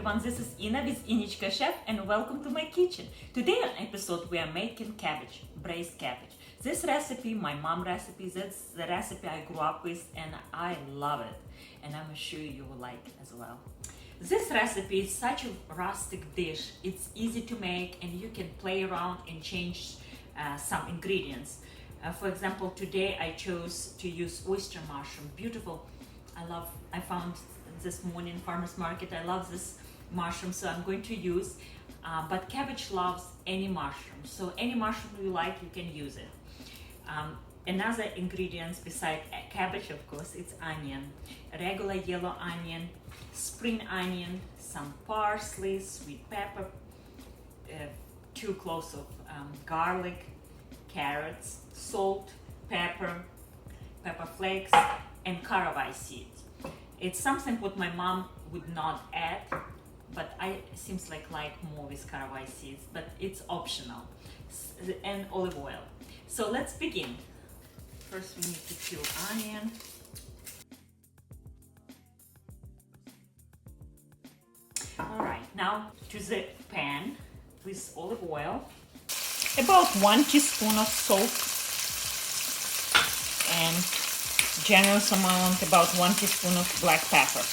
everyone, this is Ina with Innichka Chef and welcome to my kitchen. Today on episode we are making cabbage, braised cabbage. This recipe, my mom recipe, that's the recipe I grew up with and I love it. And I'm sure you will like it as well. This recipe is such a rustic dish. It's easy to make and you can play around and change some ingredients. For example, today I chose to use oyster mushroom. Beautiful. I found this morning farmer's market. I love this mushroom, so I'm going to use. But cabbage loves any mushroom, so any mushroom you like, you can use it. Another ingredients beside cabbage, of course, it's onion, regular yellow onion, spring onion, some parsley, sweet pepper, 2 cloves of garlic, carrots, salt, pepper flakes, and caraway seeds. It's something what my mom would not add, but I seems like more with caraway seeds, but it's optional, and olive oil. So let's begin. First we need to peel onion. All right, now to the pan with olive oil, about 1 teaspoon of salt, and generous amount, about 1 teaspoon of black pepper.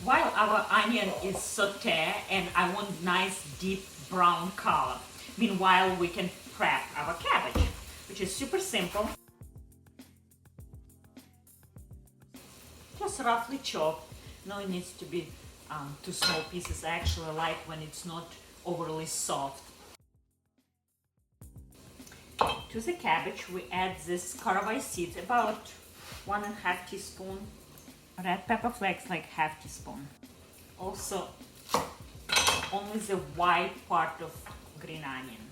While our onion is sauté and I want nice deep brown color, meanwhile we can prep our cabbage, which is super simple. Just roughly chop. No, it needs to be too small pieces. I actually like when it's not overly soft. To the cabbage we add this caraway seeds, about 1.5 teaspoon, red pepper flakes like 1/2 teaspoon. Also only the white part of green onion.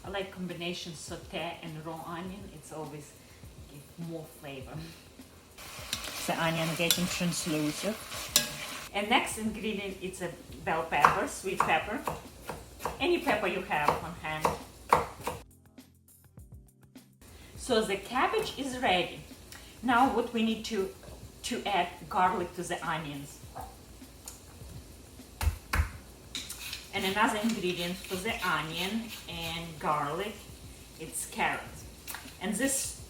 I like combination sauté and raw onion, it's always give more flavor. The onion getting translucent. And next ingredient is a bell pepper, sweet pepper. Any pepper you have on hand. So the cabbage is ready. Now what we need to add garlic to the onions. And another ingredient for the onion and garlic, it's carrots. And this,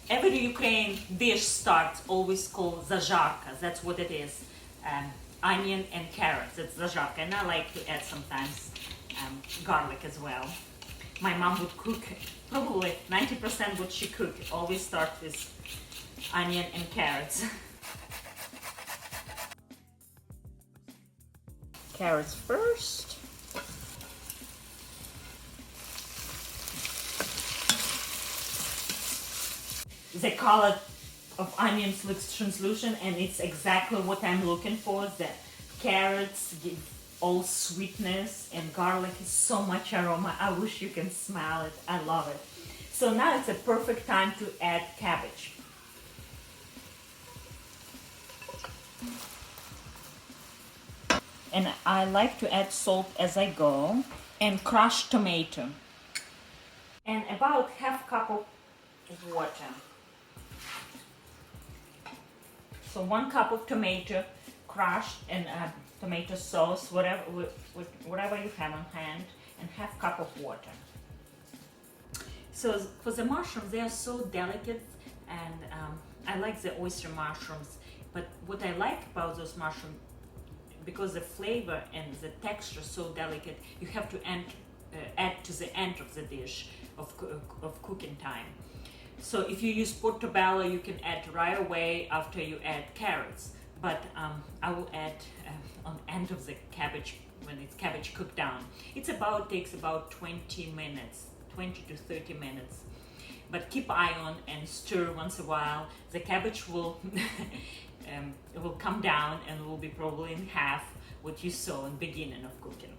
every Ukrainian dish starts always called zajarka, that's what it is. Onion and carrots, it's zajarka. And I like to add sometimes garlic as well. My mom would cook, probably 90% what she cooked always start with onion and carrots. Carrots first. The color of onions looks translucent and it's exactly what I'm looking for. The carrots give all sweetness and garlic is so much aroma. I wish you can smell it. I love it. So now it's a perfect time to add cabbage. And I like to add salt as I go, and crushed tomato. And about 1/2 cup of water. So 1 cup of tomato crushed and tomato sauce, whatever you have on hand, and 1/2 cup of water. So for the mushrooms, they are so delicate, and I like the oyster mushrooms. But what I like about those mushrooms, because the flavor and the texture is so delicate, you have to add to the end of the dish of cooking time. So if you use portobello, you can add right away after you add carrots. But I will add on the end of the cabbage when it's cabbage cooked down. Takes about 20 minutes, 20 to 30 minutes. But keep eye on and stir once a while. The cabbage will it will come down and will be probably in half what you saw in the beginning of cooking.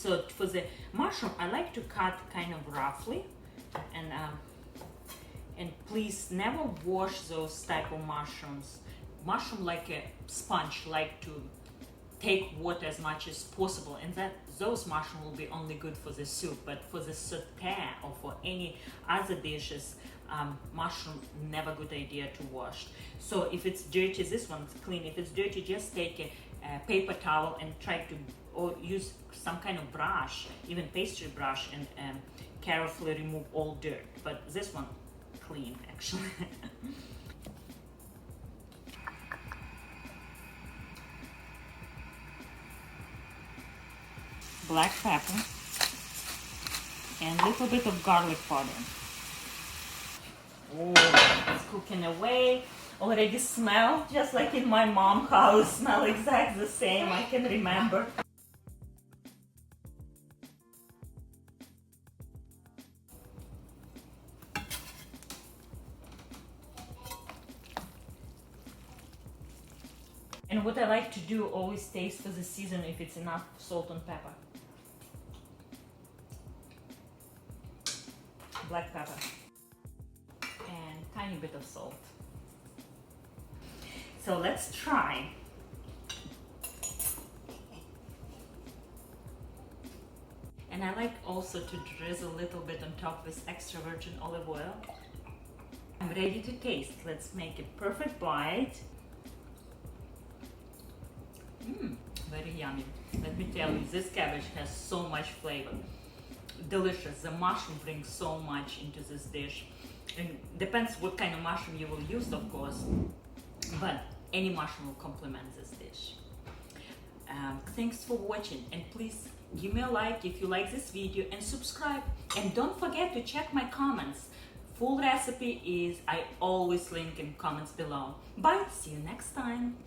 So for the mushroom, I like to cut kind of roughly, and please never wash those type of mushrooms. Mushroom like a sponge like to take water as much as possible, and that those mushrooms will be only good for the soup. But for the sauté or for any other dishes, mushroom never good idea to wash. So if it's dirty, this one's clean. If it's dirty, just take a paper towel and try to, or use some kind of brush, even pastry brush, and carefully remove all dirt. But this one clean actually. Black pepper and a little bit of garlic powder. Oh, it's cooking away. Already smell just like in my mom's house. Smell exactly the same. I can remember. And what I like to do, always taste for the season if it's enough salt and pepper. Black pepper and tiny bit of salt. So let's try. And I like also to drizzle a little bit on top with extra virgin olive oil. I'm ready to taste. Let's make a perfect bite. Very yummy. Let me tell you, this cabbage has so much flavor. Delicious. The mushroom brings so much into this dish. And depends what kind of mushroom you will use, of course, but any mushroom will complement this dish. Thanks for watching, and please give me a like if you like this video and subscribe. And don't forget to check my comments. Full recipe I always link in comments below. Bye, see you next time.